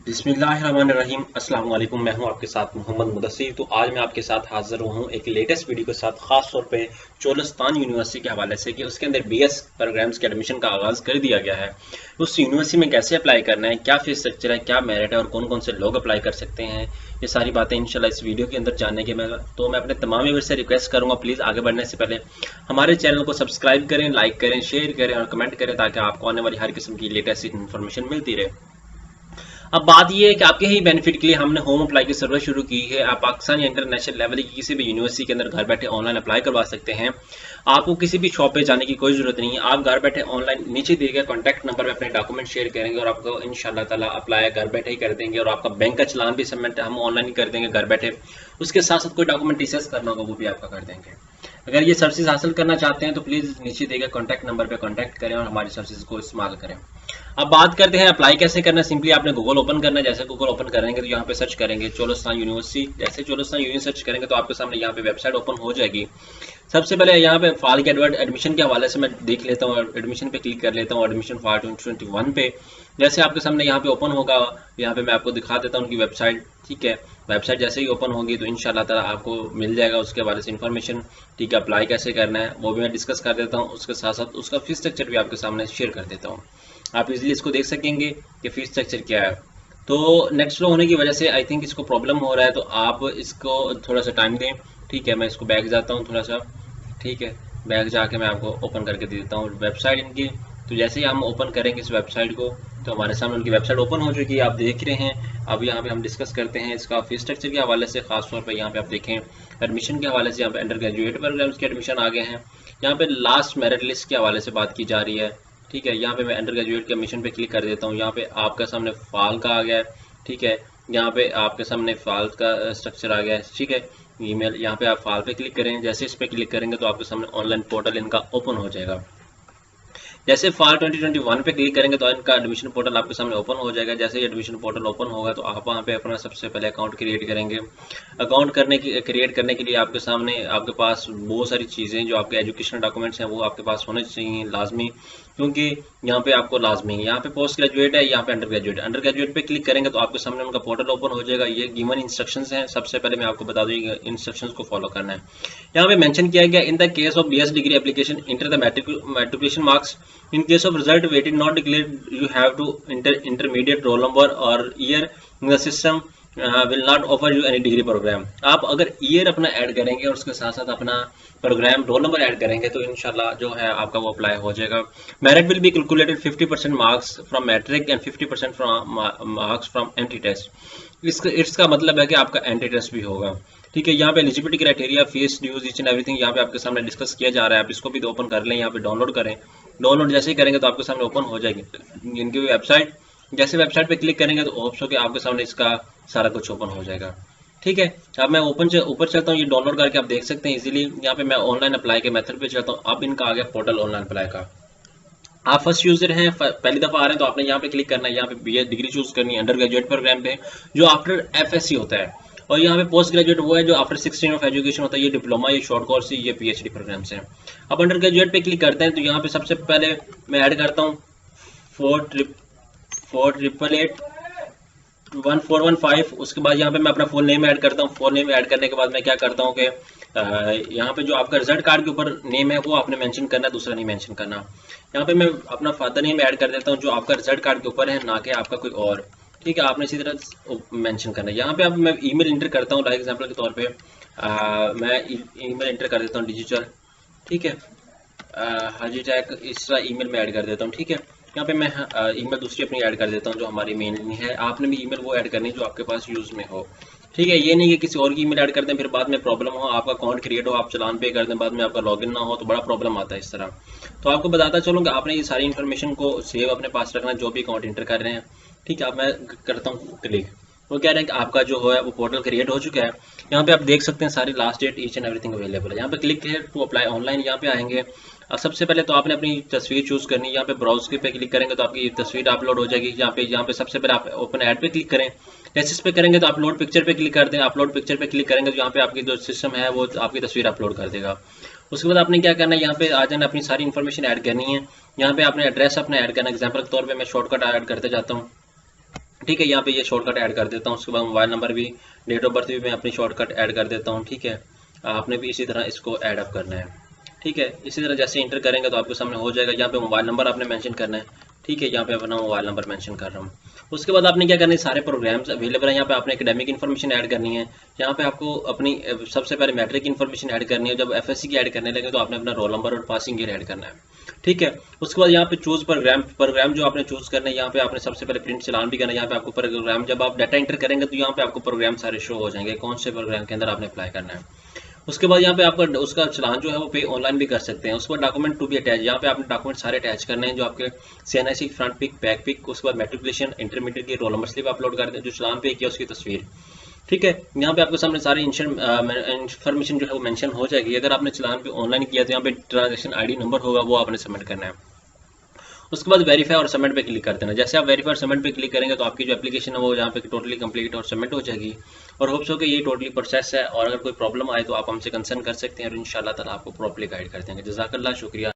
बिस्मिल्लाहिर्रहमानिर्रहीम। अस्सलाम वालेकुम। मैं हूं आपके साथ मोहम्मद मुदस्सिर। तो आज मैं आपके साथ हाजिर हूं एक लेटेस्ट वीडियो के साथ, खास तौर पे चोलस्तान यूनिवर्सिटी के हवाले से कि उसके अंदर बीएस प्रोग्राम्स के एडमिशन का आगाज़ कर दिया गया है। उस यूनिवर्सिटी में कैसे अप्लाई करना है, क्या फीस स्ट्रक्चर है, क्या मेरिट है और कौन कौन से लोग अप्लाई कर सकते हैं, ये सारी बातें इंशाल्लाह इस वीडियो के अंदर जानने के मैं अपने तमाम व्यूअर्स से रिक्वेस्ट करूंगा, प्लीज़ आगे बढ़ने से पहले हमारे चैनल को सब्सक्राइब करें, लाइक करें, शेयर करें और कमेंट करें ताकि आपको आने वाली हर किस्म की लेटेस्ट इन्फॉर्मेशन मिलती रहे। अब बात यह है कि आपके ही बेनिफिट के लिए हमने होम अप्लाई की सर्विस शुरू की है। आप पाकिस्तान या इंटरनेशनल लेवल की किसी भी यूनिवर्सिटी के अंदर घर बैठे ऑनलाइन अप्लाई करवा सकते हैं। आपको किसी भी शॉप पे जाने की कोई जरूरत नहीं है। आप घर बैठे ऑनलाइन नीचे दिए गए कॉन्टैक्ट नंबर पे अपने डॉक्यूमेंट शेयर करेंगे और आपको इंशाल्लाह ताला अप्लाई घर बैठे ही कर देंगे और आपका बैंक का चलान भी सबमिट हम ऑनलाइन ही कर देंगे घर बैठे। उसके साथ साथ कोई डॉक्यूमेंट टीसीएस करना होगा वो भी आपका कर देंगे। अगर ये सर्विस हासिल करना चाहते हैं तो प्लीज़ नीचे दिए गए कॉन्टैक्ट नंबर पर कॉन्टैक्ट करें और हमारी सर्विस को इस्तेमाल करें। अब बात करते हैं अप्लाई कैसे करना है। सिंपली आपने गूगल ओपन करना है। जैसे गूगल ओपन करेंगे तो यहाँ पे सर्च करेंगे चोलस्तान यूनिवर्सिटी। जैसे चोलस्तान यूनिवर्सिटी सर्च करेंगे तो आपके सामने यहाँ पे वेबसाइट ओपन हो जाएगी। सबसे पहले यहाँ पे फाल के एडमिशन के हवाले से मैं देख लेता हूँ, एडमिशन पे क्लिक कर लेता हूँ, एडमिशन फॉर 2021 पे। जैसे आपके सामने यहाँ पे ओपन होगा, यहाँ पे मैं आपको दिखा देता हूँ उनकी वेबसाइट। ठीक है, वेबसाइट जैसे ही ओपन होगी तो इंशाल्लाह ताला आपको मिल जाएगा उसके हवाले से इन्फॉर्मेशन। ठीक है, अप्लाई कैसे करना है वो भी मैं डिस्कस कर देता हूँ, उसके साथ साथ उसका फीस स्ट्रक्चर भी आपके सामने शेयर कर देता हूँ। आप इजीली इसको देख सकेंगे कि फीस स्ट्रक्चर क्या है। तो नेक्स्ट फ्लो होने की वजह से आई थिंक इसको प्रॉब्लम हो रहा है, तो आप इसको थोड़ा सा टाइम दें। ठीक है, मैं इसको बैक जाता हूँ थोड़ा सा। ठीक है, बैक जाके मैं आपको ओपन करके दे देता हूँ वेबसाइट इनकी। तो जैसे ही हम ओपन करेंगे इस वेबसाइट को तो हमारे सामने उनकी वेबसाइट ओपन हो चुकी है, आप देख रहे हैं। अब यहाँ पे हम डिस्कस करते हैं इसका फीस स्ट्रक्चर के हवाले से। खासतौर पर यहाँ पे आप देखें एडमिशन के हवाले से यहाँ पे अंडर ग्रेजुएट प्रोग्राम्स के एडमिशन आ गए हैं। यहाँ पे लास्ट मेरिट लिस्ट के हवाले से बात की जा रही है। ठीक है, यहाँ पे मैं अंडर ग्रेजुएट के एडमिशन पे क्लिक कर देता हूँ। यहाँ पे आपका सामने फाल का आ गया है। ठीक है, यहाँ पे आपके सामने फाल का स्ट्रक्चर आ गया है। ठीक है, ईमेल, यहाँ पे आप फाल पे क्लिक करें। जैसे इस पे क्लिक करेंगे तो आपके सामने ऑनलाइन पोर्टल इनका ओपन हो जाएगा। जैसे फाल 2021 पे क्लिक करेंगे तो इनका एडमिशन पोर्टल आपके सामने ओपन हो जाएगा। जैसे ही एडमिशन पोर्टल ओपन होगा तो आप वहाँ पे अपना सबसे पहले अकाउंट क्रिएट करेंगे। अकाउंट क्रिएट करने के लिए आपके सामने आपके पास बहुत सारी चीज़ें जो आपके एजुकेशनल डॉक्यूमेंट्स हैं वो आपके पास होने चाहिए लाजमी, क्योंकि यहाँ पे आपको लाजमी है। यहाँ पे पोस्ट ग्रेजुएट है, यहाँ पे अंडर ग्रेजुएट है। अंडर ग्रेजुएट पे क्लिक करेंगे तो आपके सामने उनका पोर्टल ओपन हो जाएगा। ये गिवन इंस्ट्रक्शंस हैं। सबसे पहले मैं आपको बता दूँ इंस्ट्रक्शंस को फॉलो करना है। यहाँ पे मेंशन किया गया in the case of BS degree application inter the matriculation marks in case of result weighted not declared you have to enter intermediate roll number or year in the system will not offer you any degree program। आप अगर year अपना add करेंगे और उसके साथ साथ अपना programme roll number add करेंगे तो इंशाल्लाह जो है आपका वो अप्लाई हो जाएगा। Merit will be calculated 50% marks from matric and 50% from marks from entry test. इसका मतलब है कि आपका एंट्री टेस्ट भी होगा। ठीक है, यहाँ पे eligibility criteria, fees, dues, each and everything यहाँ पे आपके सामने डिस्कस किया जा रहा है। आप इसको भी ओपन कर लें, यहाँ पे डाउनलोड करें। डाउनलोड जैसे ही करेंगे तो आपके सामने ओपन हो जाएगी इनकी वेबसाइट। जैसे वेबसाइट पे क्लिक करेंगे तो ऑप्शन के आपके सामने इसका सारा कुछ ओपन हो जाएगा। ठीक है, अब मैं ऊपर चलता हूँ। ये डाउनलोड करके आप देख सकते हैं इजीली। यहाँ पे मैं ऑनलाइन अप्लाई के मेथड पे चलता हूँ। अब इनका आ गया पोर्टल ऑनलाइन अप्लाई का। आप फर्स्ट यूजर हैं, पहली दफा आ रहे हैं तो आपने यहाँ पे क्लिक करना है। यहाँ पे बीए डिग्री चूज करनी है अंडर ग्रेजुएट प्रोग्राम पे जो आफ्टर एफएससी होता है, और यहाँ पे पोस्ट ग्रेजुएट वो है जो आफ्टर 16 ऑफ एजुकेशन होता है। ये डिप्लोमा, ये शॉर्ट कोर्स, ये पीएचडी प्रोग्राम्स हैं। अब अंडर ग्रेजुएट पे क्लिक करते हैं तो यहाँ पे सबसे पहले मैं ऐड करता हूँ 4881415। उसके बाद यहाँ पे मैं अपना फुल नेम ऐड करता हूँ। फुल नेम ऐड करने के बाद मैं क्या करता हूँ कि यहाँ पे जो आपका रिजल्ट कार्ड के ऊपर नेम है वो आपने मेंशन करना है, दूसरा नहीं मेंशन करना। यहाँ पे मैं अपना फादर नेम ऐड कर देता हूँ जो आपका रिजल्ट कार्ड के ऊपर है, ना कि आपका कोई और। ठीक है, आपने इसी तरह मेंशन करना है। यहाँ पे अब मैं ईमेल इंटर करता हूँ, लाइक एग्जांपल के तौर पे मैं ईमेल इंटर कर देता हूँ डिजिटल। ठीक है, हाजी टैग इस तरह ईमेल में ऐड कर देता हूँ। ठीक है, यहाँ पे मैं ईमेल दूसरी अपनी ऐड कर देता हूँ जो हमारी मेन है। आपने भी ईमेल वो ऐड करनी जो आपके पास यूज में हो। ठीक है, ये नहीं कि किसी और की ईमेल ऐड कर दें फिर बाद में प्रॉब्लम हो, आपका अकाउंट क्रिएट हो, आप चलान पे कर दें, बाद में आपका लॉगिन ना हो तो बड़ा प्रॉब्लम आता है इस तरह। तो आपको बताता चलूँ कि आपने ये सारी इन्फॉर्मेशन को सेव अपने पास रखना जो भी अकाउंट इंटर कर रहे हैं। ठीक है, अब मैं करता हूँ क्लिक। वो कह रहे हैं कि आपका जो है वो पोर्टल क्रिएट हो चुका है। यहाँ पे आप देख सकते हैं सारी last date each and everything available है। यहाँ पे क्लिक है टू अप्लाई ऑनलाइन, यहाँ पे आएंगे। सबसे पहले तो आपने अपनी तस्वीर चूज करनी है। यहाँ पे ब्राउज पे क्लिक करेंगे तो आपकी तस्वीर अपलोड हो जाएगी। यहाँ पे सबसे पहले आप ओपन ऐड पे क्लिक करें। जैसे इस पे करेंगे तो अपलोड पिक्चर पे क्लिक कर दें। अपलोड पिक्चर पे क्लिक करेंगे तो यहाँ पे आपकी जो सिस्टम है वो आपकी तस्वीर अपलोड कर देगा। उसके बाद आपने क्या करना है, यहाँ पे आ जाना, अपनी सारी इन्फॉर्मेशन ऐड करनी है। यहाँ पे आपने एड्रेस अपना ऐड करना है। एग्जाम्पल के तौर पे मैं शॉर्टकट ऐड करते जाता हूँ, ठीक है। यहाँ पे ये शॉर्टकट ऐड कर देता हूँ। उसके बाद मोबाइल नंबर भी, डेट ऑफ बर्थ भी मैं अपनी शॉर्टकट ऐड कर देता हूँ, ठीक है। आपने भी इसी तरह इसको ऐड अप करना है, ठीक है। इसी तरह जैसे इंटर करेंगे तो आपके सामने हो जाएगा। यहाँ पे मोबाइल नंबर आपने मेंशन करना है, ठीक है। यहाँ पे अपना मोबाइल नंबर मेंशन कर रहा हूँ। उसके बाद आपने क्या करना है, सारे प्रोग्राम्स अवेलेबल है। यहाँ पे आपने एकेडमिक इन्फॉर्मेशन ऐड करनी है। यहाँ पे आपको अपनी सबसे पहले मैट्रिक इन्फॉर्मेशन ऐड करनी है। जब एफएससी की ऐड करने लगे तो आपने अपना रोल नंबर और पासिंग ईयर ऐड करना है, ठीक है। उसके बाद यहाँ पे चूज प्रोग्राम जो आपने चूज करना है, यहाँ पे आपने सबसे पहले प्रिंट चलान भी करना है। यहाँ पे आपको प्रोग्राम, जब आप डाटा एंटर करेंगे तो यहाँ पे आपको प्रोग्राम सारे शो हो जाएंगे, कौन से प्रोग्राम के अंदर आपने अप्लाई करना है। उसके बाद यहाँ पे आपका उसका चलान जो है वो पे ऑनलाइन भी कर सकते हैं। उसके बाद डॉक्यूमेंट टू बी अटैच, यहाँ पे आपने डॉक्यूमेंट सारे अटैच करने हैं, जो आपके CNIC front pic, back pic, उसके बाद मैट्रिकुलेशन, इंटरमीडिएट की रोल नंबर स्लिप अपलोड कर दें, जो चलान पे किया उसकी तस्वीर, ठीक है। यहाँ पे आपके सामने सारी इन्फॉर्मेशन जो है वो मेंशन हो जाएगी। अगर आपने चलान पे ऑनलाइन किया तो यहाँ पे ट्रांजेक्शन ID नंबर होगा, वो आपने सबमिट करना है। उसके बाद वेरीफाई और सबमिट पे क्लिक कर देना। जैसे आप वेरीफाई और सबमिट पे क्लिक करेंगे तो आपकी जो एप्लीकेशन है वो यहाँ पे टोटली कंप्लीट और सबमिट हो जाएगी। और होप्स हो कि ये टोटली प्रोसेस है, और अगर कोई प्रॉब्लम आए तो आप हमसे कंसर्न कर सकते हैं और इंशाल्लाह ताला आपको प्रॉपर्ली गाइड कर देंगे। जज़ाकल्लाह, शुक्रिया।